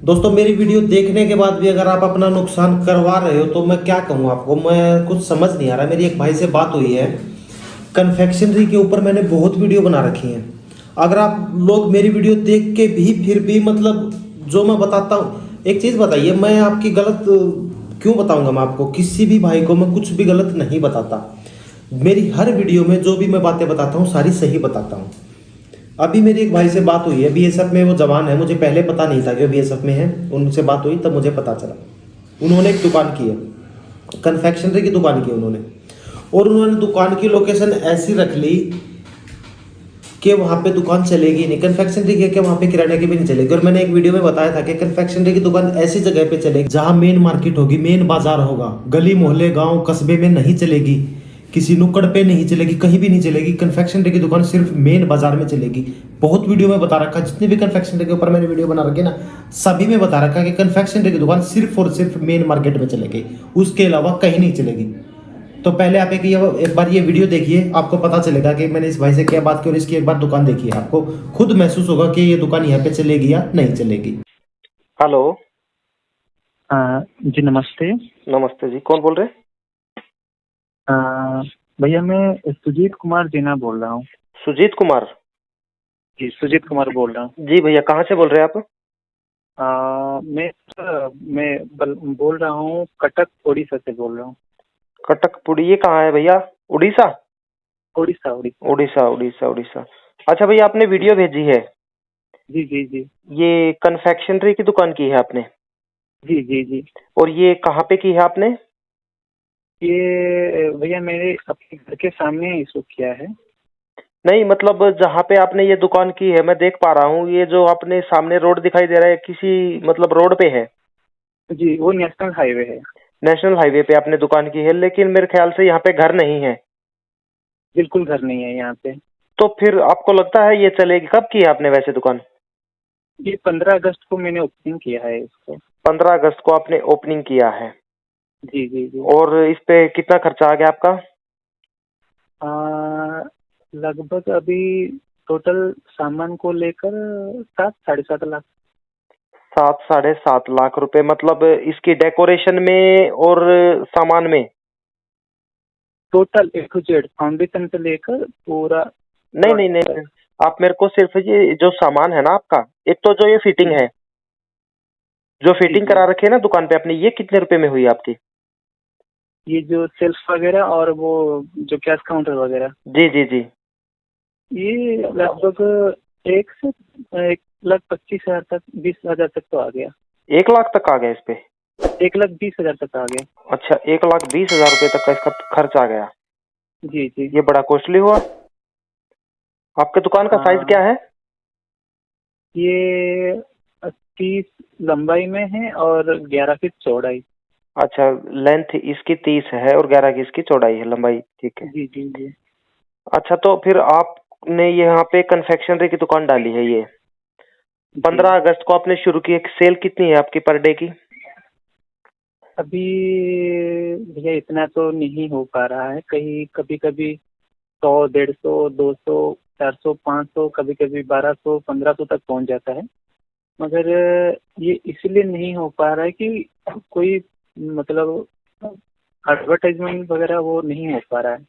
दोस्तों मेरी वीडियो देखने के बाद भी अगर आप अपना नुकसान करवा रहे हो तो मैं क्या कहूँ आपको। मैं कुछ समझ नहीं आ रहा। मेरी एक भाई से बात हुई है, कन्फेक्शनरी के ऊपर मैंने बहुत वीडियो बना रखी हैं। अगर आप लोग मेरी वीडियो देख के भी फिर भी मतलब जो मैं बताता हूँ, एक चीज़ बताइए, मैं आपकी गलत क्यों बताऊंगा। मैं आपको किसी भी भाई को मैं कुछ भी गलत नहीं बताता। मेरी हर वीडियो में जो भी मैं बातें बताता हूँ सारी सही बताता हूँ। अभी मेरी एक भाई से बात हुई है, बीएसएफ में वो जवान है, मुझे पहले पता नहीं था कि वो बीएसएफ में है। उनसे बात हुई तब मुझे पता चला। उन्होंने एक दुकान की है, कन्फेक्शनरी की दुकान की उन्होंने, और उन्होंने दुकान की लोकेशन ऐसी रख ली कि वहाँ पे दुकान चलेगी नहीं। कन्फेक्शनरी की, वहाँ पे किराने की भी नहीं चलेगी। और मैंने एक वीडियो में बताया था कि कन्फेक्शनरी की दुकान ऐसी जगह पे चलेगी जहाँ मेन मार्केट होगी, मेन बाजार होगा, गली मोहल्ले गांव कस्बे में नहीं चलेगी, किसी नुक्कड़ पे नहीं चलेगी, कहीं भी नहीं चलेगी। कन्फेक्शनरी की दुकान सिर्फ मेन बाजार में चलेगी। बहुत वीडियो में बता रखा, जितने भी कन्फेक्शनरी के ऊपर मैंने वीडियो बना रखी ना, सभी में बता रखा कि कन्फेक्शनरी की दुकान सिर्फ और सिर्फ मेन मार्केट में चलेगी, उसके अलावा कहीं नहीं चलेगी। तो पहले आप एक बार ये वीडियो देखिए, आपको पता चलेगा कि मैंने इस भाई से क्या बात की, और इसकी एक बार दुकान देखिए, आपको खुद महसूस होगा कि ये दुकान यहाँ पे चलेगी या नहीं चलेगी। हेलो। जी नमस्ते। नमस्ते जी, कौन बोल रहे हैं? अ, भैया मैं सुजीत कुमार जीना बोल रहा हूँ। सुजीत कुमार। जी सुजीत कुमार बोल रहा हूँ। जी भैया, कहाँ से बोल रहे हैं आप? मैं बोल रहा हूँ, कटक उड़ीसा से बोल रहा हूँ। कटकपुरी, ये कहाँ है भैया? उड़ीसा? उड़ीसा उड़ीसा। उड़ीसा उड़ीसा उड़ीसा। अच्छा भैया, आपने वीडियो भेजी है, जी जी जी। ये कन्फेक्शनरी की दुकान की है आपने? जी जी जी। और ये कहाँ पे की है आपने? ये भैया मेरे अपने घर के सामने ही शूट किया है। नहीं मतलब जहाँ पे आपने ये दुकान की है, मैं देख पा रहा हूँ, ये जो आपने सामने रोड दिखाई दे रहा है, किसी मतलब रोड पे है? जी वो नेशनल हाईवे है। नेशनल हाईवे पे आपने दुकान की है, लेकिन मेरे ख्याल से यहाँ पे घर नहीं है। बिल्कुल घर नहीं है यहाँ पे। तो फिर आपको लगता है ये चलेगी? कब की है आपने वैसे दुकान? ये 15 अगस्त को मैंने ओपनिंग किया है इसको। 15 अगस्त को आपने ओपनिंग किया है? जी जी जी। और इस पे कितना खर्चा आ गया आपका? लगभग अभी टोटल सामान को लेकर 7 साढ़े 7 लाख। 7 साढ़े 7 लाख रुपए, मतलब इसकी डेकोरेशन में और सामान में? Total A to Z foundation से लेकर पूरा नहीं नहीं प्रोडक्ट नहीं, तक। आप मेरे को सिर्फ ये जो सामान है ना आपका, एक तो जो ये फिटिंग जी है, जो जी फिटिंग जी। करा रखी है ना दुकान पे अपनी, ये कितने रुपए में हुई आपकी? ये जो सेल्फ वगैरह और वो जो कैश काउंटर वगैरह, जी जी जी। ये लगभग 1 से 1,25,000 तक, 20,000 तक तो आ गया। 1 लाख तक आ गया इस पे? 1,20,000 तक आ गया। अच्छा, 1,20,000 रुपए तक का इसका खर्च आ गया? जी जी। ये बड़ा कॉस्टली हुआ। आपके दुकान का साइज हाँ क्या है? ये 30 लंबाई में है और 11 फीट चौड़ाई। अच्छा, लेंथ इसकी 30 है और 11 की इसकी चौड़ाई है, लंबाई, ठीक है। जी जी जी अच्छा, तो फिर आपने यहाँ पे कन्फेक्शनरी की दुकान डाली है ये, जी। 15 अगस्त को आपने शुरू की है। सेल कितनी है आपकी पर डे की? अभी भैया इतना तो नहीं हो पा रहा है, कहीं कभी कभी 100 150 200 400 500, कभी कभी 1200 1500 तक पहुंच जाता है। मगर ये इसलिए नहीं हो पा रहा है कि कोई मतलब एडवर्टाइजमेंट वगैरह वो नहीं हो पा रहा है।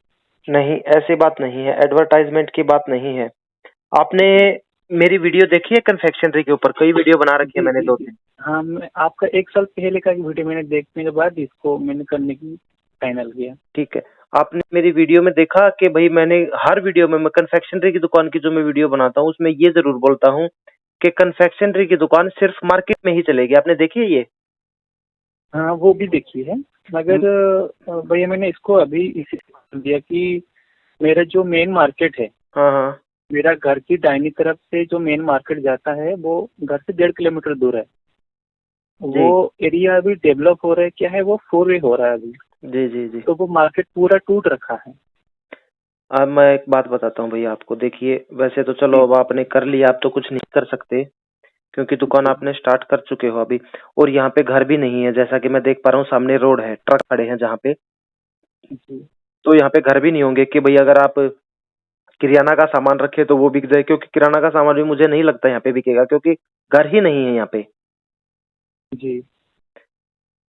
नहीं, ऐसी बात नहीं है, एडवर्टाइजमेंट की बात नहीं है। आपने जी मेरी वीडियो देखी है कन्फेक्शनरी के ऊपर? कई वीडियो बना रखी है जी मैंने, जी दो जी। तीन। हाँ मैं आपका 1 साल पहले का वीडियो मैंने देखने के बाद इसको मैंने करने की फाइनल किया। ठीक है, आपने मेरी वीडियो में देखा कि भाई मैंने हर वीडियो में, मैं कन्फेक्शनरी की दुकान की जो मैं वीडियो बनाता हूँ उसमें ये जरूर बोलता हूँ कि कन्फेक्शनरी की दुकान सिर्फ मार्केट में ही चलेगी। आपने देखी है ये? हाँ वो भी देखी है। मगर भैया मैंने इसको अभी इसी दिया कि मेरा जो मेन मार्केट है, हाँ हाँ। मेरा घर की दाहिनी तरफ से जो मेन मार्केट जाता है वो घर से 1.5 किलोमीटर दूर है। वो जी एरिया अभी डेवलप हो रहा है, क्या है वो 4 वे हो रहा है अभी। जी जी जी। तो वो मार्केट पूरा टूट रखा है। अब मैं एक बात बताता हूँ भैया आपको, देखिए वैसे तो चलो जी अब आपने कर लिया, आप तो कुछ नहीं कर सकते क्योंकि दुकान जी आपने स्टार्ट कर चुके हो अभी। और यहाँ पे घर भी नहीं है, जैसा कि मैं देख पा रहा हूँ, सामने रोड है, ट्रक खड़े हैं जहाँ पे। जी। तो यहाँ पे घर भी नहीं होंगे कि भाई अगर आप किराना का सामान रखे तो वो बिक जाए, क्योंकि किराना का सामान भी मुझे नहीं लगता यहाँ पे बिकेगा, क्योंकि घर ही नहीं है यहाँ पे। जी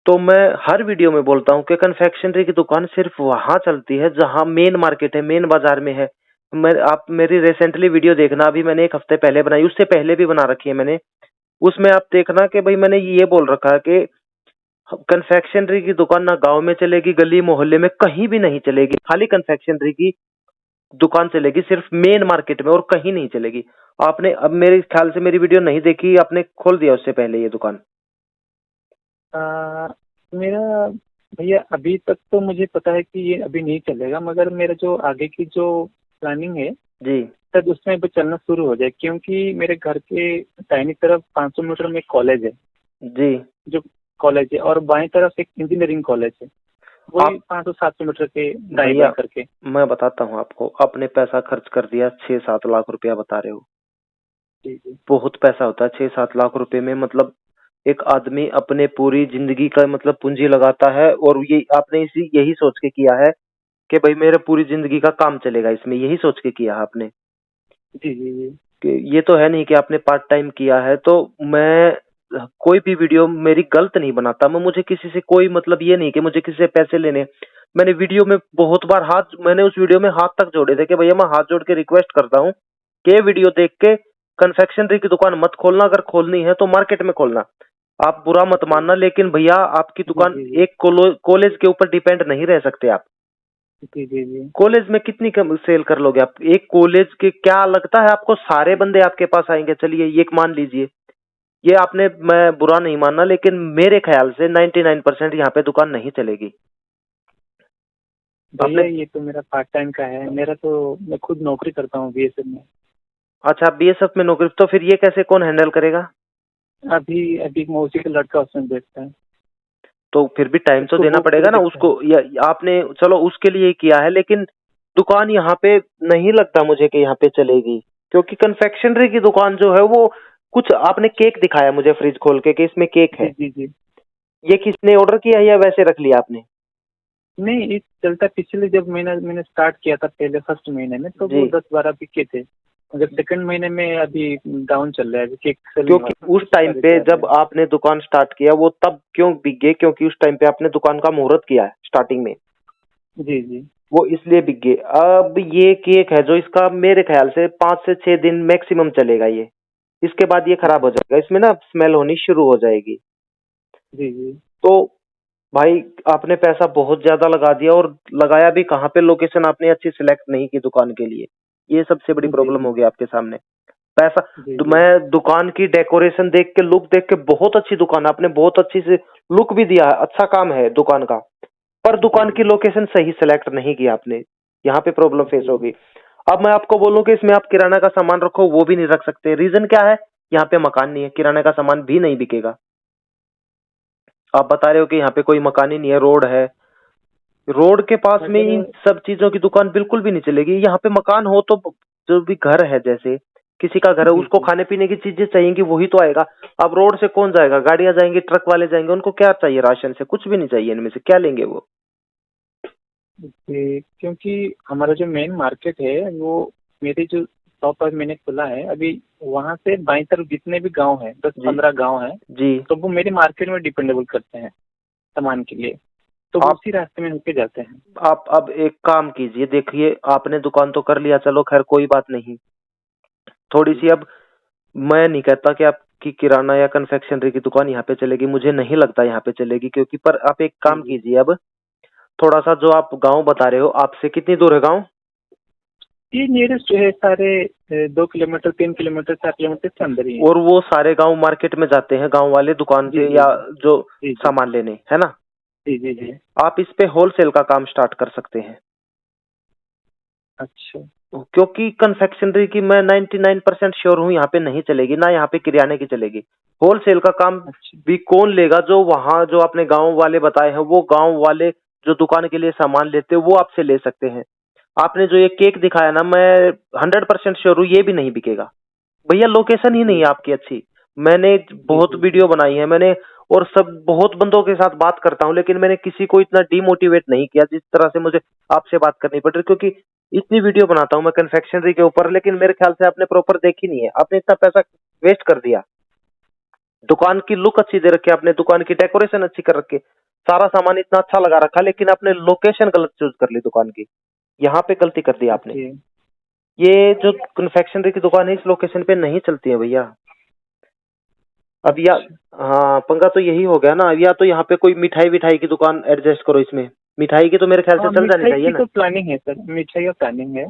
तो मैं हर वीडियो में बोलता हूँ कि कन्फेक्शनरी की दुकान सिर्फ वहां चलती है जहां मेन मार्केट है, मेन बाजार में है। मैं आप मेरी रिसेंटली वीडियो देखना, अभी मैंने 1 हफ्ते पहले बनाई, उससे पहले भी बना रखी है मैंने। उसमें आप देखना कि भाई मैंने ये बोल रखा है कि कन्फेक्शनरी की दुकान ना गांव में चलेगी, गली मोहल्ले में कहीं भी नहीं चलेगी, खाली कन्फेक्शनरी की दुकान चलेगी सिर्फ मेन मार्केट में, और कहीं नहीं चलेगी। आपने अब मेरे ख्याल से मेरी वीडियो नहीं देखी, आपने खोल दिया उससे पहले ये दुकान। आ, मेरा भैया अभी तक तो मुझे पता है कि ये अभी नहीं चलेगा, मगर मेरा जो आगे की जो प्लानिंग है जी शायद उसमें भी चलना शुरू हो जाए, क्योंकि मेरे घर के दाहिनी तरफ 500 मीटर में एक कॉलेज है, जी। जो कॉलेज है, और बाएं तरफ एक इंजीनियरिंग कॉलेज है, वही आप 500-700 मीटर के दाएं भैया बाएं करके। मैं बताता हूँ आपको, आपने पैसा खर्च कर दिया, 6-7 लाख रुपया बता रहे हो। जी जी बहुत पैसा होता है 6-7 लाख रुपए में, मतलब एक आदमी अपने पूरी जिंदगी का मतलब पूंजी लगाता है, और ये आपने इसी यही सोच के किया है कि भाई मेरे पूरी जिंदगी का काम चलेगा इसमें, यही सोच के किया है आपने। जी जी जी कि ये तो है नहीं कि आपने पार्ट टाइम किया है। तो मैं कोई भी वीडियो मेरी गलत नहीं बनाता मैं, मुझे किसी से कोई मतलब ये नहीं कि मुझे किसी से पैसे लेने। मैंने वीडियो में बहुत बार मैंने उस वीडियो में हाथ तक जोड़े थे कि भैया मैं हाथ जोड़ के रिक्वेस्ट करता हूँ कि ये वीडियो देख के कन्फेक्शनरी की दुकान मत खोलना, अगर खोलनी है तो मार्केट में खोलना। आप बुरा मत मानना, लेकिन भैया आपकी जी दुकान जी जी एक कॉलेज के ऊपर डिपेंड नहीं रह सकते आप। जी जी जी कॉलेज में कितनी कम सेल कर लोगे आप? एक कॉलेज के क्या लगता है आपको सारे बंदे आपके पास आएंगे? चलिए ये मान लीजिए, ये आपने, मैं बुरा नहीं मानना, लेकिन मेरे ख्याल से 99% यहाँ पे दुकान नहीं चलेगी। भैया आपने, ये तो मेरा पार्ट टाइम का है, मेरा तो मैं खुद नौकरी करता हूँ बीएसएफ में। अच्छा आप बीएसएफ में नौकरी, तो फिर ये कैसे कौन हैंडल करेगा? अभी अभी मौसी का लड़का उसमें देखता है, तो फिर भी टाइम तो उसको देना बुक पड़ेगा पूरी ना दिखता उसको, है। या आपने चलो उसके लिए किया है, लेकिन दुकान यहाँ पे नहीं लगता मुझे कि यहाँ पे चलेगी, क्योंकि कन्फेक्शनरी की दुकान जो है वो, कुछ आपने केक दिखाया मुझे फ्रिज खोल के कि इसमें केक जी है, जी जी ये किसने ऑर्डर किया है या वैसे रख लिया आपने? नहीं, इस चलता पिछले जब महीना मैंने स्टार्ट किया था पहले फर्स्ट महीने में तो जी। वो 10-12 बिके थे, मगर सेकंड महीने में अभी डाउन चल रहा है, अभी केक सेल नहीं हो क्योंकि रहा, उस टाइम सारे पे जा रहे जब हैं। आपने दुकान स्टार्ट किया वो तब क्यों बिक गए? क्योंकि उस टाइम पे आपने दुकान का मुहूर्त किया है स्टार्टिंग में, जी जी वो इसलिए बिक गए। अब ये केक है जो इसका मेरे ख्याल से 5 से 6 दिन मैक्सिमम चलेगा ये, इसके बाद ये खराब हो जाएगा, इसमें ना स्मेल होनी शुरू हो जाएगी। जी जी तो भाई आपने पैसा बहुत ज्यादा लगा दिया, और लगाया भी कहाँ पे? लोकेशन आपने अच्छी सिलेक्ट नहीं की दुकान के लिए, ये सबसे बड़ी जी प्रॉब्लम जी होगी आपके सामने। पैसा, जी तो जी मैं दुकान की डेकोरेशन देख के, लुक देख के, बहुत अच्छी दुकान, आपने बहुत अच्छी से लुक भी दिया है, अच्छा काम है दुकान का, पर जी दुकान की लोकेशन सही सेलेक्ट नहीं की आपने, यहाँ पे प्रॉब्लम फेस जी होगी। अब मैं आपको बोलूं कि इसमें आप किराना का सामान रखो, वो भी नहीं रख सकते। रीजन क्या है? यहाँ पे मकान नहीं है, किराने का सामान भी नहीं बिकेगा। आप बता रहे हो कि यहाँ पे कोई मकान ही नहीं है, रोड है, रोड के पास में मगर इन सब चीजों की दुकान बिल्कुल भी नहीं चलेगी। यहाँ पे मकान हो तो, जो भी घर है, जैसे किसी का घर है, जी उसको जी खाने पीने की चीजें चाहिए, वही तो आएगा। अब रोड से कौन जाएगा? गाड़ियां जाएंगी, ट्रक वाले जाएंगे, उनको क्या चाहिए? राशन से कुछ भी नहीं चाहिए, इनमें से क्या लेंगे वो? जी, क्योंकि हमारा जो मेन मार्केट है वो, मेरी जो शॉप अब मैंने खोला है अभी, वहाँ से बाईं तरफ जितने भी गांव हैं, दस जी पंद्रह गांव हैं, जी। तो वो मेरे मार्केट में डिपेंडेबल करते हैं सामान के लिए, तो वो आप उसी रास्ते में होके जाते हैं। आप अब एक काम कीजिए, देखिए आपने दुकान तो कर लिया, चलो खैर कोई बात नहीं, थोड़ी जी सी अब, मैं नहीं कहता कि आपकी किराना या कन्फेक्शनरी की दुकान यहाँ पे चलेगी, मुझे नहीं लगता यहाँ पे चलेगी, क्योंकि, पर आप एक जी काम जी कीजिए अब, थोड़ा सा जो आप गांव बता रहे हो, आपसे कितनी दूर है गांव? ये नियरेस्ट जो है सारे 2 किलोमीटर 3 किलोमीटर 4 किलोमीटर के अंदर ही है। और वो सारे गांव मार्केट में जाते हैं, गांव वाले दुकान जी से जी या जी जो जी जी सामान लेने, है ना? जी जी जी। आप इस पे होलसेल का काम स्टार्ट कर सकते हैं, अच्छा क्योंकि कन्फेक्शनरी की मैं 99% श्योर हूँ यहाँ पे नहीं चलेगी, ना यहाँ पे किराने की चलेगी। होलसेल का काम अच्छा भी कौन लेगा? जो वहाँ, जो आपने गांव वाले बताए हैं, वो गांव वाले जो दुकान के लिए सामान लेते हैं वो आपसे ले सकते हैं। आपने जो ये केक दिखाया ना, मैं 100% श्योर हूँ ये भी नहीं बिकेगा। भैया लोकेशन ही नहीं जी है आपकी अच्छी। मैंने जी बहुत जी जी वीडियो बनाई है मैंने, और सब बहुत बंदों के साथ बात करता हूँ, लेकिन मैंने किसी को इतना डीमोटिवेट नहीं किया जिस तरह से मुझे आपसे बात करनी पड़ रही, क्योंकि इतनी वीडियो बनाता हूँ मैं कन्फेक्शनरी के ऊपर, लेकिन मेरे ख्याल से आपने प्रॉपर देखी नहीं है, आपने इतना पैसा वेस्ट कर दिया। दुकान की लुक अच्छी दे रखी है आपने, दुकान की डेकोरेशन अच्छी कर रखी है, सारा सामान इतना अच्छा लगा रखा, लेकिन आपने लोकेशन गलत चूज कर ली दुकान की। यहाँ पे गलती कर दी आपने। ओके। ये जो कन्फेक्शनरी की दुकान है इस लोकेशन पे नहीं चलती है भैया। अब या अच्छा। हाँ, पंगा तो यही हो गया ना। अब या तो यहाँ पे कोई मिठाई विठाई की दुकान एडजस्ट करो इसमें। मिठाई की तो मेरे ख्याल से हाँ, चल जानी मिठाई चाहिए की ना। तो प्लानिंग है सर, मिठाई का प्लानिंग है।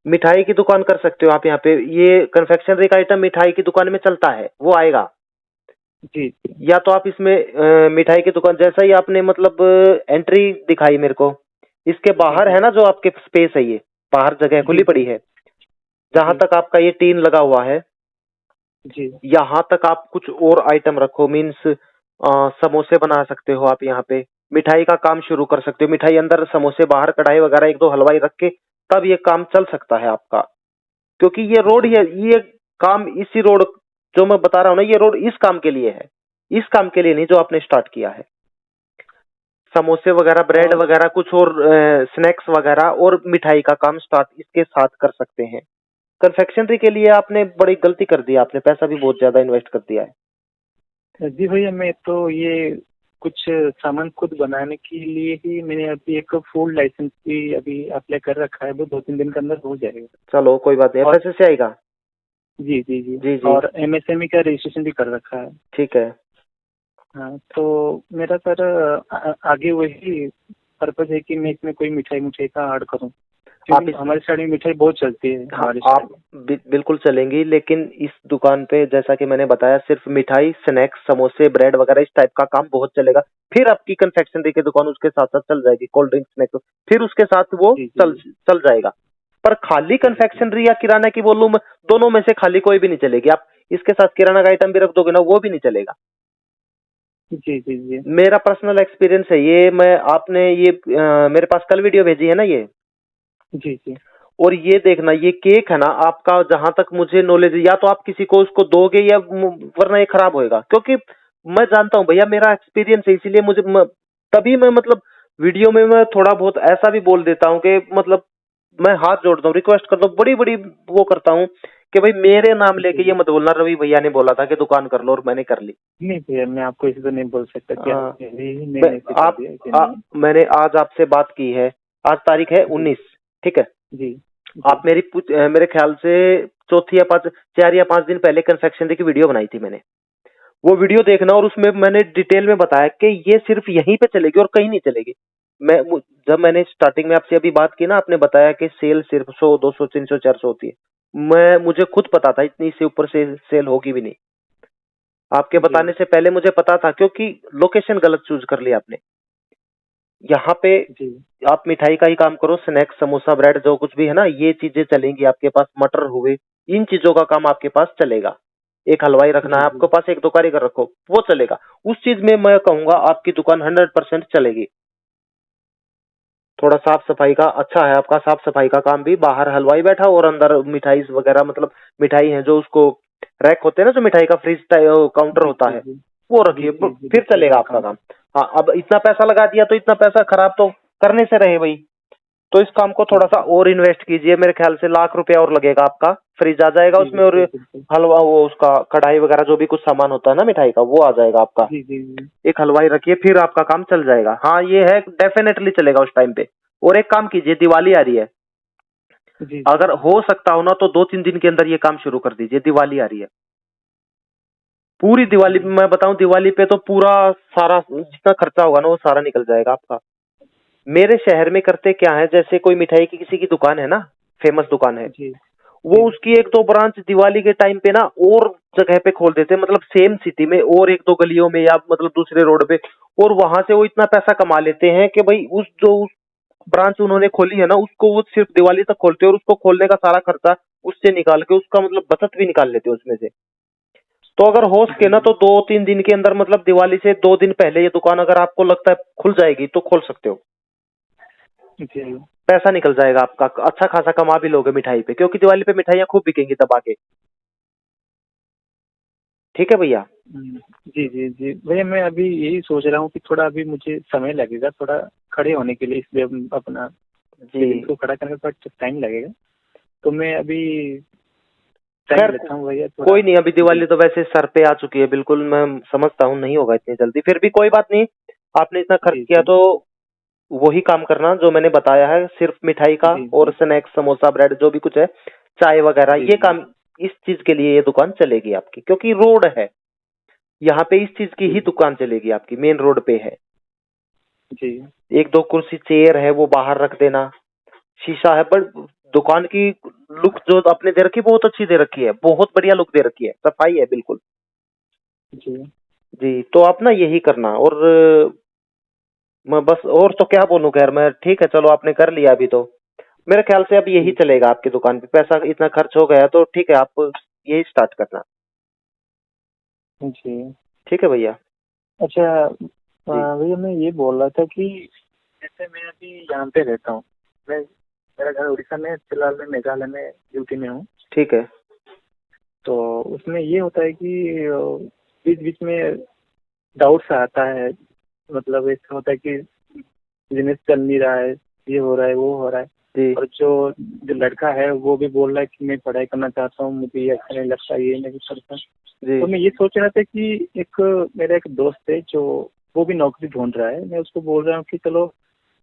मिठाई की दुकान कर सकते हो आप यहाँ पे। ये कन्फेक्शनरी का आइटम मिठाई की दुकान में चलता है, वो आएगा। जी जी या तो आप इसमें मिठाई की दुकान जैसा ही आपने मतलब एंट्री दिखाई मेरे को, इसके जी बाहर जी है ना जो आपके स्पेस है, ये बाहर जगह जी खुली पड़ी जी है, जहां जी तक आपका ये टीन लगा हुआ है, जी यहाँ तक आप कुछ और आइटम रखो। मीन्स समोसे बना सकते हो आप यहाँ पे, मिठाई का काम शुरू कर सकते हो। मिठाई अंदर, समोसे बाहर, कढ़ाई वगैरह एक दो हलवाई रख के तब ये काम चल सकता है आपका। क्योंकि ये रोड जी ये काम इसी रोड जो मैं बता रहा हूँ ना, ये रोड इस काम के लिए है, इस काम के लिए नहीं जो आपने स्टार्ट किया है। समोसे वगैरह, ब्रेड और वगैरह, कुछ और स्नैक्स वगैरह और मिठाई का काम स्टार्ट इसके साथ कर सकते हैं। कन्फेक्शनरी के लिए आपने बड़ी गलती कर दी, आपने पैसा भी बहुत ज्यादा इन्वेस्ट कर दिया है। जी भैया, मैं तो ये कुछ सामान खुद बनाने के लिए ही मैंने अभी एक फूड लाइसेंस भी अभी अप्लाई कर रखा है, वो 2-3 दिन के अंदर हो जाएगा। चलो कोई बात नहीं, और एफएसएस से आएगा। जी जी जी, जी जी, और एमएसएमई का रजिस्ट्रेशन भी कर रखा है। ठीक है। हाँ, तो मेरा सर आगे वही पर्पज है कि मैं इसमें कोई मिठाई मुठाई का ऐड करूँ, आप क्योंकि इस हमारे साइड में मिठाई बहुत चलती है हाँ, हमारे आप साइड में। बिल्कुल चलेंगी, लेकिन इस दुकान पे जैसा कि मैंने बताया सिर्फ मिठाई, स्नैक्स, समोसे, ब्रेड वगैरह इस टाइप का काम बहुत चलेगा। फिर आपकी कन्फेक्शनरी की दुकान उसके साथ साथ चल जाएगी, कोल्ड ड्रिंक्स, स्नैक्स, फिर उसके साथ वो जी चल जी चल जाएगा। पर खाली जी जी कन्फेक्शनरी या किराना की वॉल्यूम, दोनों में से खाली कोई भी नहीं चलेगी। आप इसके साथ किराना का आइटम भी रख दोगे ना, वो भी नहीं चलेगा। जी जी जी मेरा पर्सनल एक्सपीरियंस है ये। मैं आपने ये मेरे पास कल वीडियो भेजी है ना ये, जी जी और ये देखना, ये केक है ना आपका, जहां तक मुझे नॉलेज है, या तो आप किसी को उसको दोगे या वरना ये खराब होएगा। क्योंकि मैं जानता हूँ भैया, मेरा एक्सपीरियंस है, इसीलिए तभी मैं मतलब वीडियो में मैं थोड़ा बहुत ऐसा भी बोल देता हूँ कि मतलब मैं हाथ जोड़ता हूँ, रिक्वेस्ट करता हूँ, बड़ी बड़ी वो करता हूँ कि भाई मेरे नाम लेके ये जी। मत बोलना रवि भैया ने बोला था कि दुकान कर लो, और मैंने कर ली। नहीं भैया, मैं आपको इसे तो नहीं बोल सकता कि आ, मैं मैंने सिखा आप दिया कि नहीं। मैंने आज आपसे बात की है, आज तारीख है जी 19, ठीक है। जी जी आप मेरे ख्याल से चौथी या पांच, 4 या 5 दिन पहले कन्फेक्शनरी की वीडियो बनाई थी मैंने। वो वीडियो देखना, और उसमें मैंने डिटेल में बताया कि ये सिर्फ यहीं पे चलेगी और कहीं नहीं चलेगी। जब मैंने स्टार्टिंग में आपसे अभी बात की ना, आपने बताया कि सेल सिर्फ 100, 200, 300, 400 होती है। मुझे खुद पता था इतनी से ऊपर से सेल होगी भी नहीं। आपके जी बताने से पहले मुझे पता था, क्योंकि लोकेशन गलत चूज कर लिया आपने। यहाँ पे जी आप मिठाई का ही काम करो, स्नैक्स, समोसा, ब्रेड, जो कुछ भी है ना, ये चीजें चलेंगी आपके पास। मटर हुए, इन चीजों का काम आपके पास चलेगा। एक हलवाई रखना है जी आपके पास, एक दो कारीगर रखो, वो चलेगा। उस चीज में मैं कहूंगा आपकी दुकान 100% चलेगी। थोड़ा साफ सफाई का अच्छा है आपका, साफ सफाई का काम भी, बाहर हलवाई बैठा और अंदर मिठाई वगैरह, मतलब मिठाई है जो उसको रैक होते हैं ना, जो मिठाई का फ्रिज काउंटर जी होता जी है, जी वो जी रखिए, जी जी फिर मिठाई चलेगा वाला आपका काम। काउंटर। हाँ, अब इतना पैसा लगा दिया तो इतना पैसा खराब तो करने से रहे भाई। तो इस काम को जी थोड़ा सा और इन्वेस्ट कीजिए, मेरे ख्याल से ₹1,00,000 और लगेगा आपका, फ्रिज आ जाएगा जी उसमें, और बिल्कुल बिल्कुल। हलवा, वो उसका कढ़ाई वगैरह जो भी कुछ सामान होता है ना मिठाई का, वो आ जाएगा आपका। जी जी जी एक हलवाई रखिए, फिर आपका काम चल जाएगा। हाँ, ये है, डेफिनेटली चलेगा उस टाइम पे। और एक काम कीजिए, दिवाली आ रही है, जी जी अगर हो सकता हो ना तो 2-3 दिन के अंदर ये काम शुरू कर दीजिए। दिवाली आ रही है, पूरी दिवाली पे, जी मैं बताऊं, दिवाली पे तो पूरा सारा जितना खर्चा होगा ना वो सारा निकल जाएगा आपका। मेरे शहर में करते क्या है, जैसे कोई मिठाई की किसी की दुकान है ना, फेमस दुकान है, जी वो जी उसकी 1-2 ब्रांच दिवाली के टाइम पे ना और जगह पे खोल देते हैं, मतलब सेम सिटी में और 1-2 गलियों में, या मतलब दूसरे रोड पे। और वहां से वो इतना पैसा कमा लेते हैं कि भाई उस ब्रांच उन्होंने खोली है ना, उसको वो सिर्फ दिवाली तक खोलते हैं, और उसको खोलने का सारा खर्चा उससे निकाल के, उसका मतलब बचत भी निकाल लेते हैं उसमें से। तो अगर हो सके ना तो 2-3 दिन के अंदर, मतलब दिवाली से 2 दिन पहले ये दुकान अगर आपको लगता है खुल जाएगी तो खोल सकते हो। जी जी पैसा निकल जाएगा आपका, अच्छा खासा कमा भी लोगे मिठाई पे, क्योंकि दिवाली पे मिठाइयाँ खूब बिकेंगी दबा के। ठीक है भैया। जी जी जी भैया, मैं अभी यही सोच रहा हूँ कि थोड़ा अभी मुझे समय लगेगा थोड़ा खड़े होने के लिए, इसलिए अपना जी बिजनेस को खड़ा करने में थोड़ा टाइम लगेगा। तो मैं अभी टाइम खैर लेता हूँ भैया थोड़ा। कोई नहीं, अभी दिवाली तो वैसे सर पे आ चुकी है, बिल्कुल मैं समझता हूँ नहीं होगा इतनी जल्दी, फिर भी कोई बात नहीं। आपने इतना खर्च जी किया जी तो वही काम करना जो मैंने बताया है, सिर्फ मिठाई का जी और जी स्नैक्स समोसा ब्रेड जो भी कुछ है, चाय वगैरह, जी ये जी काम, इस चीज के लिए ये दुकान चलेगी आपकी, क्योंकि रोड है यहाँ पे, इस चीज की ही जी दुकान चलेगी आपकी, मेन रोड पे है। जी एक दो कुर्सी चेयर है वो बाहर रख देना, शीशा है, पर दुकान की लुक जो आपने दे रखी है बहुत अच्छी दे रखी है, बहुत बढ़िया लुक दे रखी है, सफाई है बिल्कुल। जी। जी, तो आप ना यही करना, और मैं बस और तो क्या बोलूं, खैर मैं ठीक है, चलो आपने कर लिया अभी तो, मेरे ख्याल से अब यही जी चलेगा आपकी दुकान पे, पैसा इतना खर्च हो गया तो ठीक है, आप यही स्टार्ट करना। जी। ठीक है भैया। अच्छा जी भैया मैं ये बोल रहा था कि जैसे मैं अभी यहाँ पे रहता हूँ, मैं मेरा घर उड़ीसा में है, फिलहाल मैं मेघालय में ड्यूटी में हूँ। ठीक है। तो उसमें ये होता है कि बीच बीच में डाउट्स आता है, मतलब ऐसा होता है कि बिजनेस चल नहीं रहा है, ये हो रहा है वो हो रहा है। जी और जो जो लड़का है वो भी बोल रहा है कि मैं पढ़ाई करना चाहता हूँ, मुझे ये अच्छा नहीं लगता, ये नहीं करता। जी तो मैं ये सोच रहा था कि मेरा एक दोस्त है जो वो भी नौकरी ढूंढ रहा है, मैं उसको बोल रहा हूँ कि चलो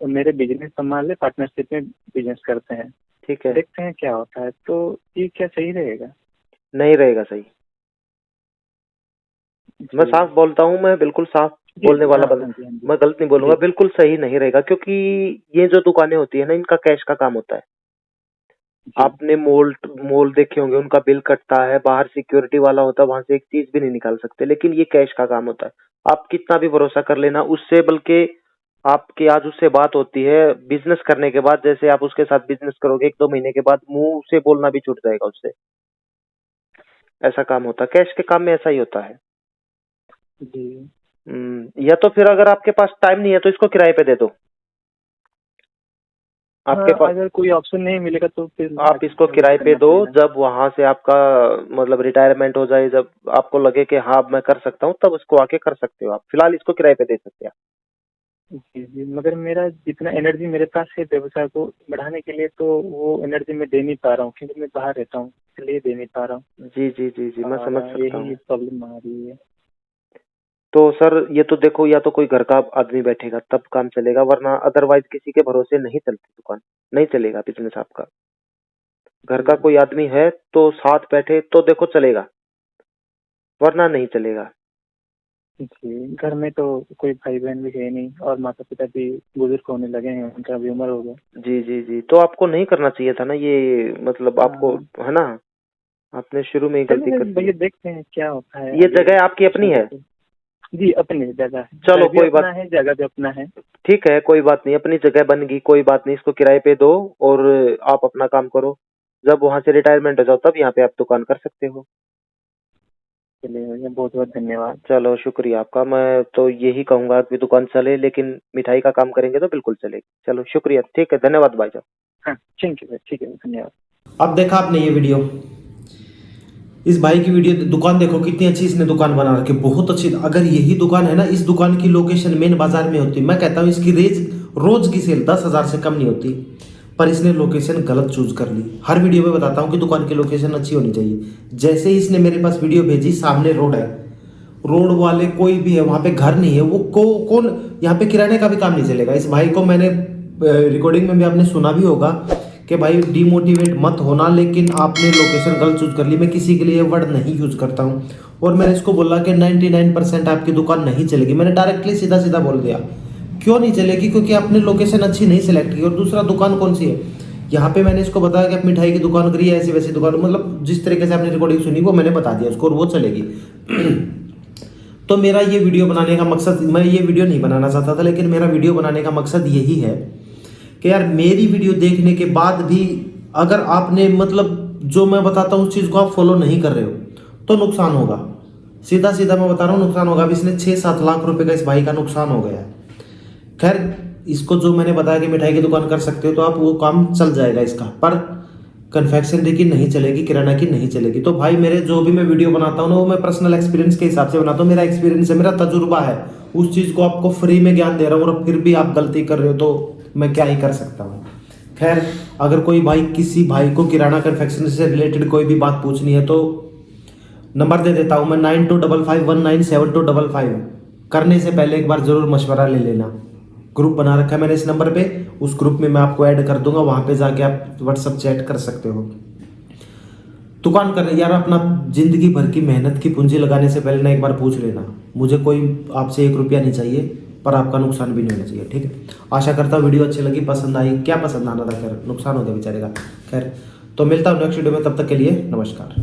मेरे बिजनेस संभाल ले, पार्टनरशिप में बिजनेस करते हैं, ठीक है। देखते हैं क्या होता है। तो ये क्या सही रहेगा? नहीं रहेगा सही, मैं जी साफ बोलता हूँ, मैं बिल्कुल साफ जी बोलने जी। वाला हाँ बंदा, हाँ जी हाँ जी मैं गलत नहीं बोलूंगा, जी बिल्कुल सही नहीं रहेगा, क्योंकि ये जो दुकानें होती है ना, इनका कैश का काम होता है। जी आपने मॉल मॉल देखे होंगे, उनका बिल कटता है, बाहर सिक्योरिटी वाला होता है, वहां से एक चीज भी नहीं निकाल सकते, लेकिन ये कैश का काम होता है। आप कितना भी भरोसा कर लेना उससे, बल्कि आपकी आज उससे बात होती है बिजनेस करने के बाद, जैसे आप उसके साथ बिजनेस करोगे, एक दो महीने के बाद मुंह से बोलना भी छूट जाएगा उससे, ऐसा काम होता है, कैश के काम में ऐसा ही होता है। जी। या तो फिर अगर आपके पास टाइम नहीं है तो इसको किराए पे दे दो, हाँ आपके पास, अगर कोई ऑप्शन नहीं मिलेगा तो फिर आप इसको वही किराए पे करना दो, पड़ेगा। जब वहां से आपका मतलब रिटायरमेंट हो जाए, जब आपको लगे कि हाँ अब मैं कर सकता हूँ, तब उसको आके कर सकते हो आप, फिलहाल इसको किराए पे दे सकते हैं जी जी, मगर मेरा जितना एनर्जी मेरे पास है व्यवसाय को बढ़ाने के लिए, तो वो एनर्जी मैं दे नहीं पा रहा हूँ, क्योंकि मैं बाहर रहता हूँ, इसलिए दे नहीं पा रहा हूँ। आप। जी जी जी जी, मैं और समझ सकता यही हूँ। प्रॉब्लम आ रही है। तो सर ये तो देखो, या तो कोई घर का आदमी बैठेगा तब काम चलेगा, वरना अदरवाइज किसी के भरोसे नहीं चलती दुकान, नहीं चलेगा बिजनेस आपका। घर का जी कोई आदमी है तो साथ बैठे तो देखो चलेगा, वरना नहीं चलेगा। जी, घर में तो कोई भाई बहन भी है नहीं, और माता पिता भी बुजुर्ग होने लगे हैं, उनका भी उम्र हो गया। जी जी जी, तो आपको नहीं करना चाहिए था ना ये, मतलब आपको, हाँ है ना, आपने शुरू में ही गलती चलिए कर दी भैया है। देखते हैं क्या होता है ये आगे। जगह आपकी अपनी है? आगे तो जी अपनी जगह है, चलो घर भी कोई अपना बात, है, जगह भी अपना है। ठीक है, कोई बात नहीं, अपनी जगह बन गई, कोई बात नहीं, इसको किराए पे दो और आप अपना काम करो, जब वहां से रिटायरमेंट हो जाओ तब यहाँ पे आप दुकान कर सकते हो। चलिए भैया बहुत बहुत धन्यवाद। चलो शुक्रिया आपका, मैं तो यही कहूंगा कि दुकान चले, लेकिन मिठाई का काम करेंगे तो बिल्कुल चलेगी। चलो शुक्रिया, ठीक है, धन्यवाद भाई साहब। हाँ ठीक है भैया, ठीक है, धन्यवाद। अब देखा आपने ये वीडियो, इस भाई की वीडियो, दुकान देखो कितनी अच्छी इसने दुकान बना रखी, बहुत अच्छी। अगर यही दुकान है ना, इस दुकान की लोकेशन मेन बाजार में होती, मैं कहता हूँ इसकी रोज की सेल 10,000 से कम नहीं होती, पर इसने लोकेशन गलत चूज कर ली। हर वीडियो में बताता हूँ कि दुकान की लोकेशन अच्छी होनी चाहिए। जैसे ही इसने मेरे पास वीडियो भेजी, सामने रोड है, रोड वाले कोई भी है वहां पे घर नहीं है, वो कौन, यहाँ पे किराने का भी काम नहीं चलेगा। इस भाई को मैंने रिकॉर्डिंग में भी आपने सुना भी होगा कि भाई डिमोटिवेट मत होना, लेकिन आपने लोकेशन गलत चूज कर ली। मैं किसी के लिए वर्ड नहीं यूज करता हूँ, और मैंने इसको बोला कि 99% आपकी दुकान नहीं चलेगी, मैंने डायरेक्टली सीधा सीधा बोल दिया। क्यों नहीं चलेगी? क्योंकि आपने लोकेशन अच्छी नहीं सिलेक्ट की। और दूसरा, दुकान कौन सी है यहाँ पे, मैंने इसको बताया कि आप मिठाई की दुकान करिए, ऐसी वैसी दुकान, मतलब जिस तरीके से आपने रिकॉर्डिंग सुनी वो मैंने बता दिया उसको, और वो चलेगी। तो मेरा ये वीडियो बनाने का मकसद, मैं ये वीडियो नहीं बनाना चाहता था, लेकिन मेरा वीडियो बनाने का मकसद यही है कि यार मेरी वीडियो देखने के बाद भी अगर आपने मतलब जो मैं बताता हूँ उस चीज़ को आप फॉलो नहीं कर रहे हो तो नुकसान होगा। सीधा सीधा मैं बता रहा हूँ, नुकसान होगा। अब इसने 6-7 लाख रुपए का इस भाई का नुकसान हो गया है। खैर, इसको जो मैंने बताया कि मिठाई की दुकान कर सकते हो तो आप वो काम चल जाएगा इसका, पर कन्फेक्शनरी की नहीं चलेगी, किराना की नहीं चलेगी। तो भाई मेरे जो भी मैं वीडियो बनाता हूँ ना, वो मैं पर्सनल एक्सपीरियंस के हिसाब से बनाता हूँ, मेरा एक्सपीरियंस है, मेरा तजुर्बा है, उस चीज़ को आपको फ्री में ज्ञान दे रहा हूँ, और फिर भी आप गलती कर रहे हो तो मैं क्या ही कर सकता हूँ। खैर, अगर कोई भाई किसी भाई को किराना कन्फेक्शनरी से रिलेटेड कोई भी बात पूछनी है तो नंबर दे देता हूँ मैं 9255197255। करने से पहले एक बार ज़रूर मशवरा ले लेना। ग्रुप बना रखा है मैंने इस नंबर पे, उस ग्रुप में मैं आपको ऐड कर दूंगा, वहाँ पे जाके आप व्हाट्सअप चैट कर सकते हो। दुकान कर यार, अपना जिंदगी भर की मेहनत की पूंजी लगाने से पहले ना एक बार पूछ लेना। मुझे कोई आपसे 1 रुपया नहीं चाहिए, पर आपका नुकसान भी नहीं होना चाहिए, ठीक है। आशा करता हूँ वीडियो अच्छी लगी, पसंद आई। क्या पसंद आना था, खैर नुकसान हो गया बेचारे का। खैर, तो मिलता हूँ नेक्स्ट वीडियो में, तब तक के लिए नमस्कार।